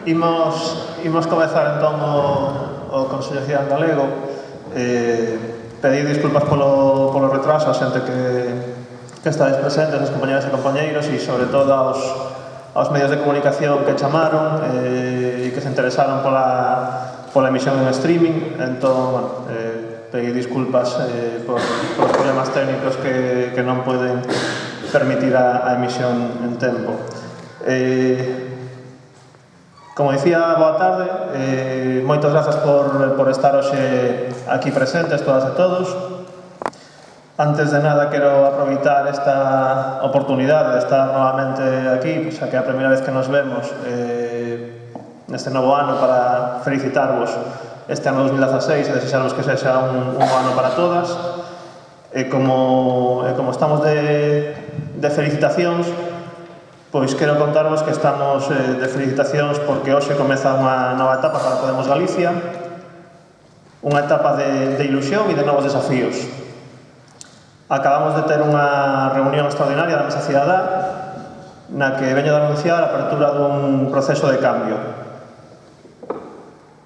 Imos comezar entón o Consello Cidadán Galego. Pedir disculpas polo retraso a xente que estáis presentes, as compañeras e compañeiros, e sobre todo aos medios de comunicación que chamaron e que se interesaron pola emisión en streaming. Entón, pedir disculpas polos problemas técnicos que non poden permitir a emisión en tempo. Como dicía, boa tarde, moitas grazas por estar hoxe aquí presentes, todas e todos. Antes de nada, quero aproveitar esta oportunidade de estar novamente aquí, xa que é a primeira vez que nos vemos neste novo ano, para felicitarvos este ano 2016 e desexarvos que sexa un ano para todas. E como estamos de felicitacións, pois quero contarvos que estamos de felicitacións porque hoxe comeza unha nova etapa para Podemos Galicia, unha etapa de ilusión e de novos desafíos. Acabamos de ter unha reunión extraordinaria da Mesa Cidadá na que veño de anunciar a apertura dun proceso de cambio.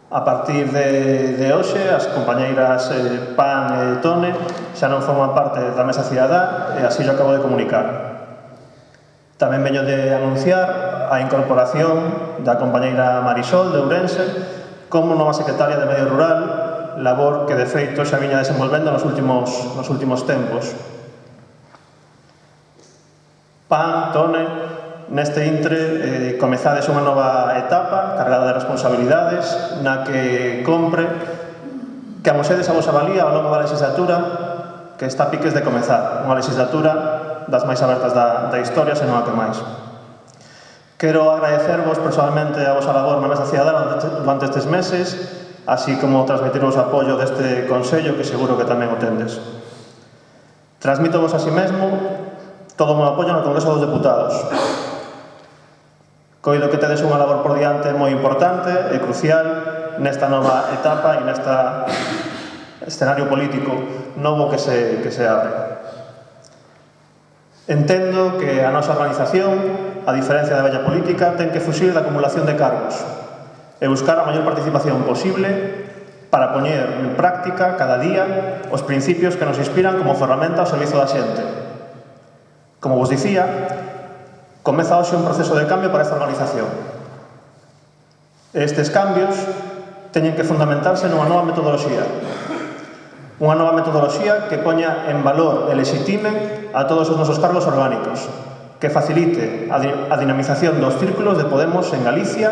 A partir de hoxe, as compañeiras Pan e Tone xa non forman parte da Mesa Cidadá e así lo acabo de comunicar. Tamén veño de anunciar a incorporación da compañeira Marisol de Ourense como nova secretaria de Medio Rural, labor que de feito xa viña desenvolvendo nos últimos tempos. Pan, Tone, neste intre comezades unha nova etapa cargada de responsabilidades na que compre que amosedes a vosa valía ao longo da legislatura que está a piques de comezar, unha legislatura das máis abertas da historia, senón a que máis. Quero agradecervos personalmente a vosa labor na Mesa Cidadá durante estes meses, así como transmitirvos o apoio deste Consello, que seguro que tamén o tendes. Transmítovos así mesmo todo o meu apoio no Congreso dos Deputados. Coido que tedes unha labor por diante moi importante e crucial nesta nova etapa e neste escenario político novo que se abre. Entendo que a nosa organización, a diferencia da vella política, ten que fuxir da acumulación de cargos e buscar a maior participación posible para poñer en práctica cada día os principios que nos inspiran como ferramenta ao servizo da xente. Como vos dicía, comeza hoxe un proceso de cambio para esta organización. Estes cambios teñen que fundamentarse nunha nova metodoloxía. Unha nova metodoloxía que poña en valor e lexitime a todos os nosos cargos orgánicos, que facilite a dinamización dos círculos de Podemos en Galicia,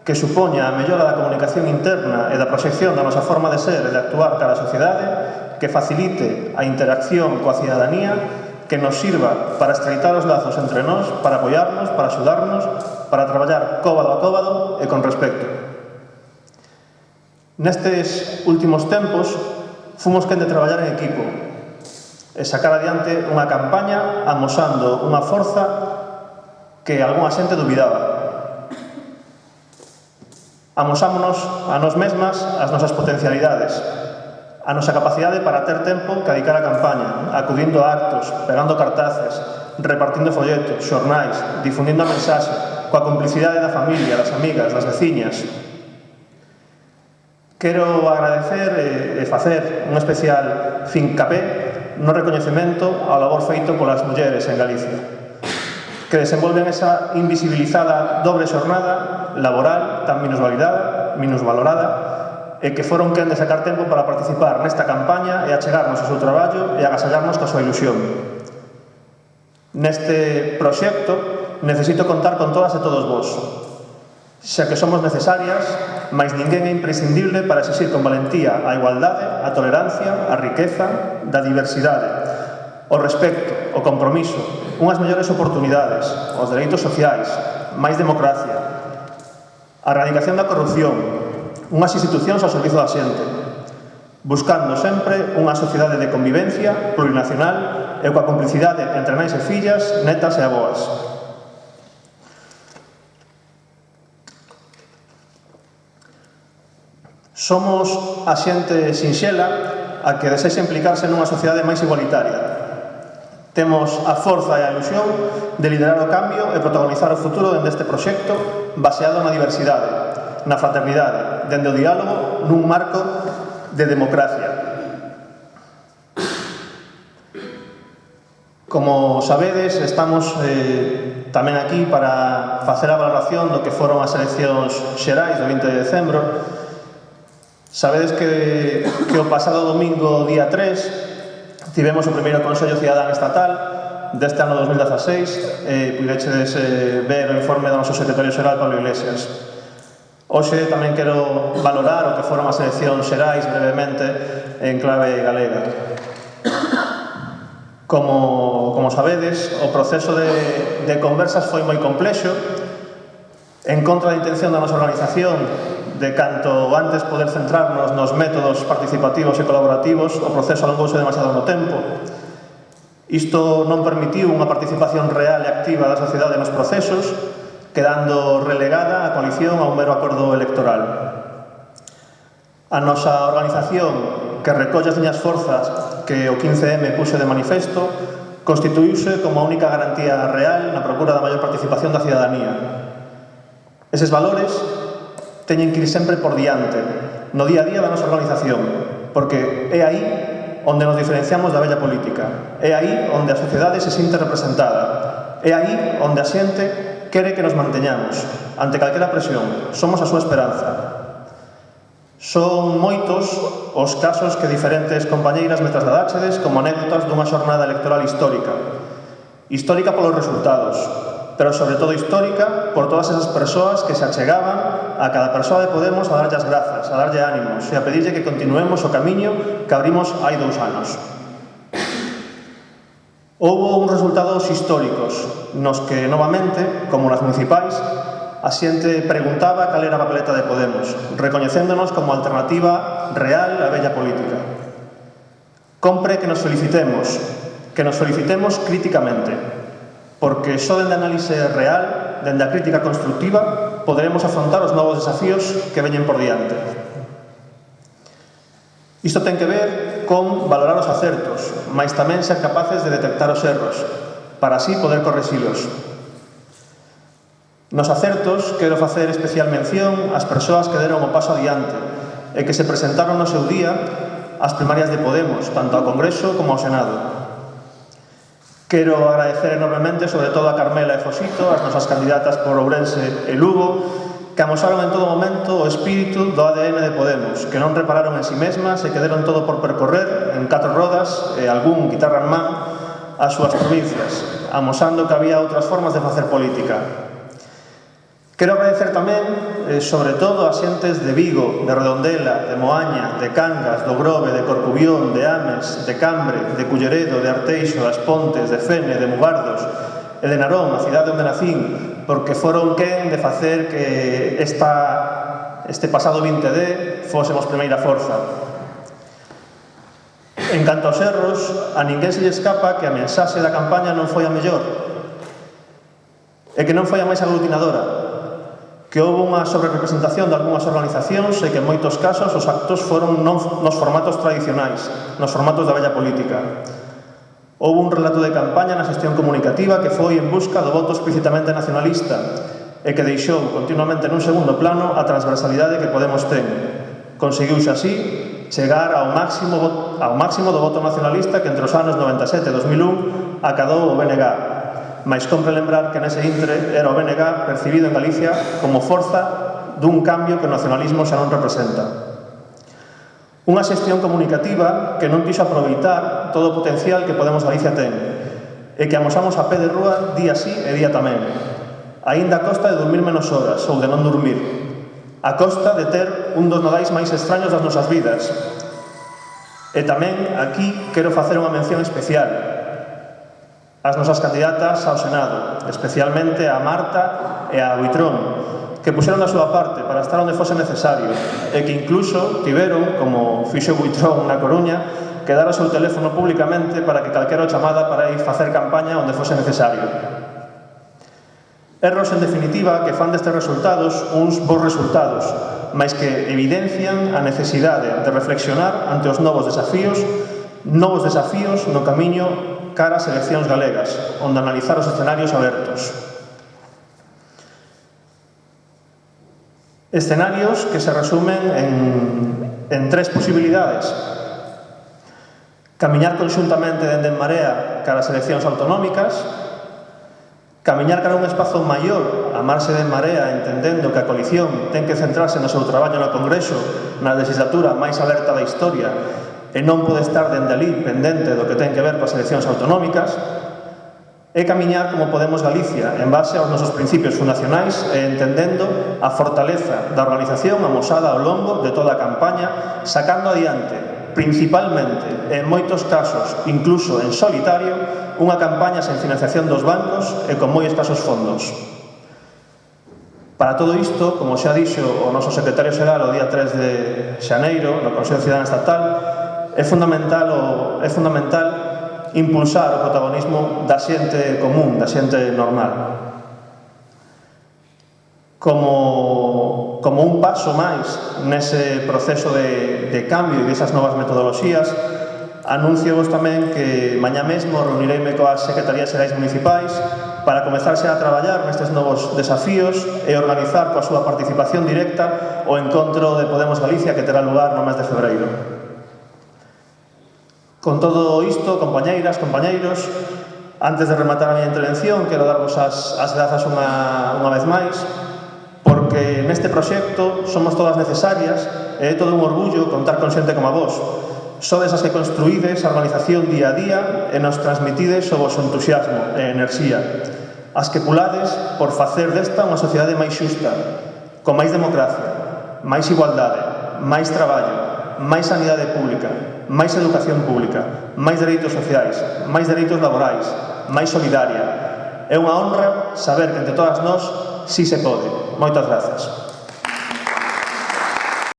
que supoña a mellora da comunicación interna e da proxección da nosa forma de ser e de actuar cara á sociedade, que facilite a interacción coa cidadanía, que nos sirva para estreitar os lazos entre nós, para apoiarnos, para axudarnos, para traballar cóbado a cóbado e con respecto. Nestes últimos tempos, fomos quen de traballar en equipo e sacar adiante unha campaña amosando unha forza que algunha xente dubidaba. Amosámonos a nós mesmas as nosas potencialidades, a nosa capacidade para ter tempo que dedicar a campaña, acudindo a actos, pegando cartaces, repartindo folletos, xornais, difundindo a mensaxe, coa complicidade da familia, das amigas, das veciñas. Quero agradecer e facer un especial fincapé no recoñecemento ao labor feito polas mulleres en Galicia, que desenvolven esa invisibilizada doble xornada laboral tan minusvalorada e que foron quen de sacar tempo para participar nesta campaña e achegarnos ao seu traballo e agasallarnos coa súa ilusión. Neste proxecto necesito contar con todas e todos vos, xa que somos necesarias, mais ninguén é imprescindible para exixir con valentía a igualdade, a tolerancia, a riqueza da diversidade, o respecto, o compromiso, unhas mellores oportunidades, os dereitos sociais, máis democracia, a erradicación da corrupción, unhas institucións ao servizo da xente, buscando sempre unha sociedade de convivencia plurinacional e coa complicidade entre nais e fillas, netas e avoas. Somos a xente sinxela a que desexa implicarse nunha sociedade máis igualitaria. Temos a forza e a ilusión de liderar o cambio e protagonizar o futuro dende este proxecto baseado na diversidade, na fraternidade, dende o diálogo nun marco de democracia. Como sabedes, estamos tamén aquí para facer a valoración do que foron as eleccións xerais do 20 de decembro. Sabedes que o pasado domingo, día 3, tivemos o primeiro Consello Cidadán Estatal deste ano 2016 e pudechedes ver o informe do noso secretario xeral, Pablo Iglesias. Hoxe tamén quero valorar o que foron as eleccións xerais brevemente en clave galega. Como sabedes, o proceso de conversas foi moi complexo, en contra da intención da nosa organización de canto antes poder centrarnos nos métodos participativos e colaborativos, o proceso alongouse demasiado no tempo. Isto non permitiu unha participación real e activa da sociedade nos procesos, quedando relegada a coalición a un mero acordo electoral. A nosa organización, que recolle as liñas forzas que o 15M puxo de manifesto, constituíuse como a única garantía real na procura da maior participación da cidadanía. Eses valores teñen que ir sempre por diante, no día a día da nosa organización, porque é aí onde nos diferenciamos da vella política, é aí onde a sociedade se sinte representada, é aí onde a xente quere que nos manteñamos ante calquera presión, somos a súa esperanza. Son moitos os casos que diferentes compañeiras me trasladachedes como anécdotas dunha xornada electoral histórica. Histórica polos resultados, pero sobre todo histórica por todas esas persoas que se achegaban a cada persoa de Podemos a darlle as grazas, a darlle ánimos e a pedirlle que continuemos o camiño que abrimos hai 2 anos. Houbo uns resultados históricos nos que, novamente, como nas municipais, a xente preguntaba cal era a papeleta de Podemos, recoñecéndonos como alternativa real á vella política. Compre que nos felicitemos críticamente, porque só dende a análise real, dende a crítica constructiva, poderemos afrontar os novos desafíos que veñen por diante. Isto ten que ver con valorar os acertos, mais tamén ser capaces de detectar os erros, para así poder correxilos. Nos acertos quero facer especial mención ás persoas que deron o paso adiante e que se presentaron no seu día ás primarias de Podemos, tanto ao Congreso como ao Senado. Quero agradecer enormemente, sobre todo a Carmela e Josito, as nosas candidatas por Ourense e Lugo, que amosaron en todo momento o espírito do ADN de Podemos, que non repararon en si mesmas e que deron todo por percorrer en 4 rodas e algún guitarra en man as súas provincias, amosando que había outras formas de facer política. Quero agradecer tamén, sobre todo, a xentes de Vigo, de Redondela, de Moaña, de Cangas, do Grove, de Corcubión, de Ames, de Cambre, de Culleredo, de Arteixo, das Pontes, de Fene, de Mugardos e de Narón, a cidade onde nacín, porque foron quen de facer que este pasado 20D fósemos primeira forza. En canto aos erros, a ninguén se lle escapa que a mensaxe da campaña non foi a mellor e que non foi a máis aglutinadora, que houve unha sobrerepresentación de algunhas organizacións e que en moitos casos os actos foron nos formatos tradicionais, nos formatos da vella política. Houve un relato de campaña na xestión comunicativa que foi en busca do voto explícitamente nacionalista e que deixou continuamente nun segundo plano a transversalidade que Podemos ten. Conseguiuse así chegar ao máximo do voto nacionalista que entre os anos 97 e 2001 acadou o BNG. Mais compre lembrar que nese intre era o BNG percibido en Galicia como forza dun cambio que o nacionalismo xa non representa. Unha xestión comunicativa que non quixo aproveitar todo o potencial que Podemos Galicia ten e que amosamos a pé de rúa día sí e día tamén, aínda a costa de dormir menos horas ou de non dormir, a costa de ter un dos nodais máis extraños das nosas vidas. E tamén aquí quero facer unha mención especial as nosas candidatas ao Senado, especialmente a Marta e a Buitrón, que puxeron da súa parte para estar onde fose necesario e que incluso tiveron, como fixo Buitrón na Coruña, que dar o seu teléfono públicamente para que calquera chamada para ir facer campaña onde fose necesario. Erros, en definitiva, que fan destes resultados uns bons resultados, mais que evidencian a necesidade de reflexionar ante os novos desafíos no camiño cara ás eleccións galegas, onde analizar os escenarios abertos. Escenarios que se resumen en tres posibilidades. Camiñar conxuntamente dende En Marea cara ás eleccións autonómicas, camiñar cara a un espazo maior a marxe de En Marea, entendendo que a coalición ten que centrarse no seu traballo no Congreso, na legislatura máis aberta da historia, e non pode estar dende ali pendente do que ten que ver coas eleccións autonómicas, e camiñar como Podemos Galicia, en base aos nosos principios fundacionais e entendendo a fortaleza da organización amosada ao longo de toda a campaña, sacando adiante, principalmente, en moitos casos, incluso en solitario, unha campaña sen financiación dos bancos e con moi escasos fondos. Para todo isto, como xa dixo o noso secretario xeral o día 3 de xaneiro, no Consello Cidadán Estatal, é fundamental impulsar o protagonismo da xente común, da xente normal. Como un paso máis nese proceso de cambio e desas novas metodoloxías, anuncio-vos tamén que mañá mesmo reunireime coas secretarías xerais municipais para comezarse a traballar nestes novos desafíos e organizar coa súa participación directa o encontro de Podemos Galicia que terá lugar no mes de febreiro. Con todo isto, compañeiras, compañeiros, antes de rematar a miña intervención, quero darvos as grazas unha vez máis, porque neste proxecto somos todas necesarias e é todo un orgullo contar con xente como a vos. Sodes as que construídes a organización día a día e nos transmitides o vosso entusiasmo e enerxía. As que pulades por facer desta unha sociedade máis xusta, con máis democracia, máis igualdade, máis traballo, máis sanidade pública, máis educación pública, máis dereitos sociais, máis dereitos laborais, máis solidaria. É unha honra saber que entre todas nós si se pode. Moitas grazas.